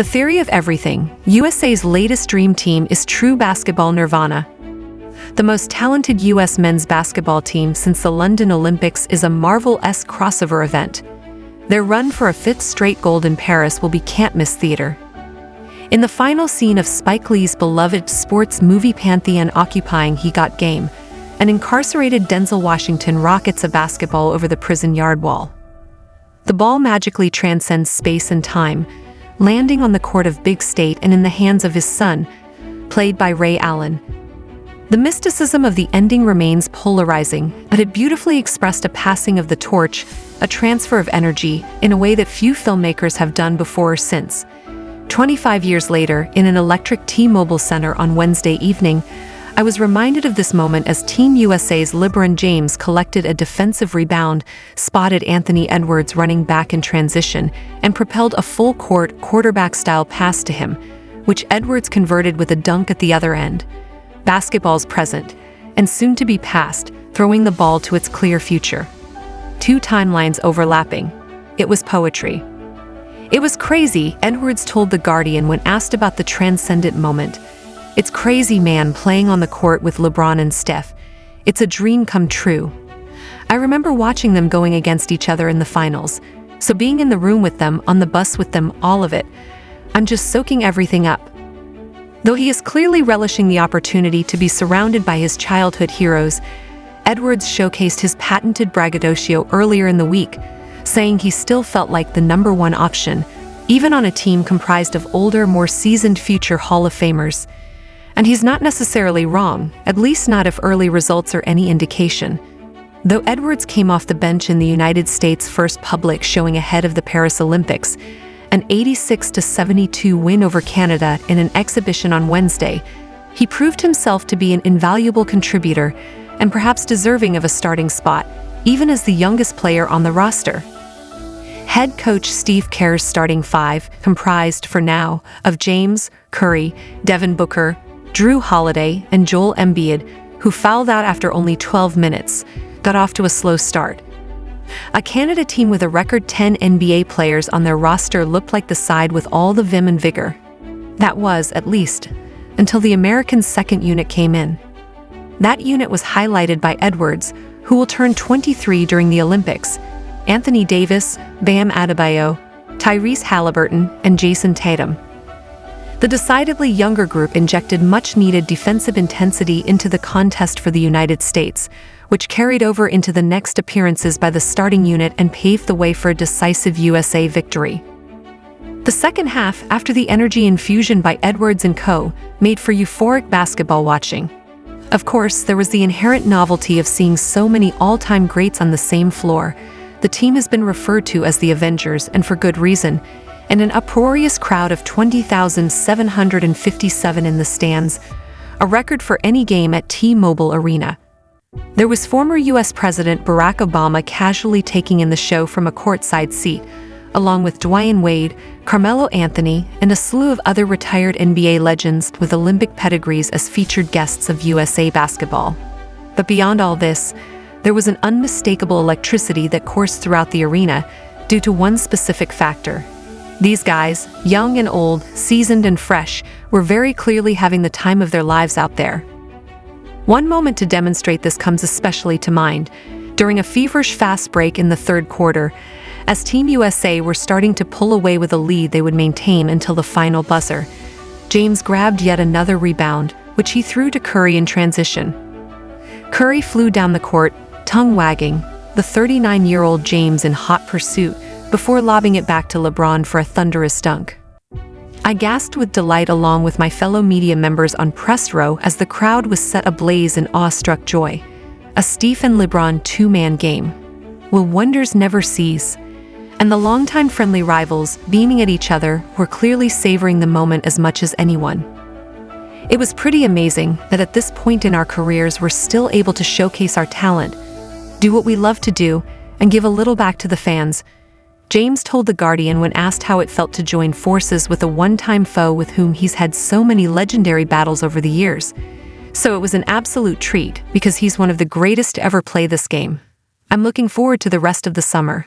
The theory of everything, USA's latest dream team is true basketball nirvana. The most talented U.S. men's basketball team since the London Olympics is a Marvel-esque crossover event. Their run for a fifth straight gold in Paris will be can't-miss theater. In the final scene of Spike Lee's beloved sports movie pantheon occupying He Got Game, an incarcerated Denzel Washington rockets a basketball over the prison yard wall. The ball magically transcends space and time, landing on the court of Big State and in the hands of his son, played by Ray Allen. The mysticism of the ending remains polarizing, but it beautifully expressed a passing of the torch, a transfer of energy, in a way that few filmmakers have done before or since. 25 years later, in an electric T-Mobile Center on Wednesday evening, I was reminded of this moment as Team USA's LeBron James collected a defensive rebound, spotted Anthony Edwards running back in transition, and propelled a full-court, quarterback-style pass to him, which Edwards converted with a dunk at the other end. Basketball's present, and soon to be past, throwing the ball to its clear future. Two timelines overlapping. It was poetry. It was crazy, Edwards told The Guardian when asked about the transcendent moment. It's crazy, man, playing on the court with LeBron and Steph. It's a dream come true. I remember watching them going against each other in the finals, so being in the room with them, on the bus with them, all of it, I'm just soaking everything up. Though he is clearly relishing the opportunity to be surrounded by his childhood heroes, Edwards showcased his patented braggadocio earlier in the week, saying he still felt like the number one option, even on a team comprised of older, more seasoned future Hall of Famers. And he's not necessarily wrong, at least not if early results are any indication. Though Edwards came off the bench in the United States' first public showing ahead of the Paris Olympics, an 86-72 win over Canada in an exhibition on Wednesday, he proved himself to be an invaluable contributor and perhaps deserving of a starting spot, even as the youngest player on the roster. Head coach Steve Kerr's starting five, comprised, for now, of James, Curry, Devin Booker, Drew Holiday, and Joel Embiid, who fouled out after only 12 minutes, got off to a slow start. A Canada team with a record 10 NBA players on their roster looked like the side with all the vim and vigor. That was, at least, until the Americans' second unit came in. That unit was highlighted by Edwards, who will turn 23 during the Olympics, Anthony Davis, Bam Adebayo, Tyrese Halliburton, and Jason Tatum. The decidedly younger group injected much-needed defensive intensity into the contest for the United States, which carried over into the next appearances by the starting unit and paved the way for a decisive USA victory. The second half, after the energy infusion by Edwards and co., made for euphoric basketball watching. Of course, there was the inherent novelty of seeing so many all-time greats on the same floor. The team has been referred to as the Avengers, and for good reason, and an uproarious crowd of 20,757 in the stands, a record for any game at T-Mobile Arena. There was former U.S. President Barack Obama casually taking in the show from a courtside seat, along with Dwyane Wade, Carmelo Anthony, and a slew of other retired NBA legends with Olympic pedigrees as featured guests of USA basketball. But beyond all this, there was an unmistakable electricity that coursed throughout the arena due to one specific factor. These guys, young and old, seasoned and fresh, were very clearly having the time of their lives out there. One moment to demonstrate this comes especially to mind, during a feverish fast break in the third quarter, as Team USA were starting to pull away with a lead they would maintain until the final buzzer. James grabbed yet another rebound, which he threw to Curry in transition. Curry flew down the court, tongue wagging, the 39-year-old James in hot pursuit, before lobbing it back to LeBron for a thunderous dunk. I gasped with delight along with my fellow media members on press row as the crowd was set ablaze in awestruck joy. A Steph and LeBron two-man game. Will wonders never cease? And the longtime friendly rivals, beaming at each other, were clearly savoring the moment as much as anyone. It was pretty amazing that at this point in our careers we're still able to showcase our talent, do what we love to do, and give a little back to the fans. James told The Guardian when asked how it felt to join forces with a one-time foe with whom he's had so many legendary battles over the years. So it was an absolute treat, because he's one of the greatest to ever play this game. I'm looking forward to the rest of the summer.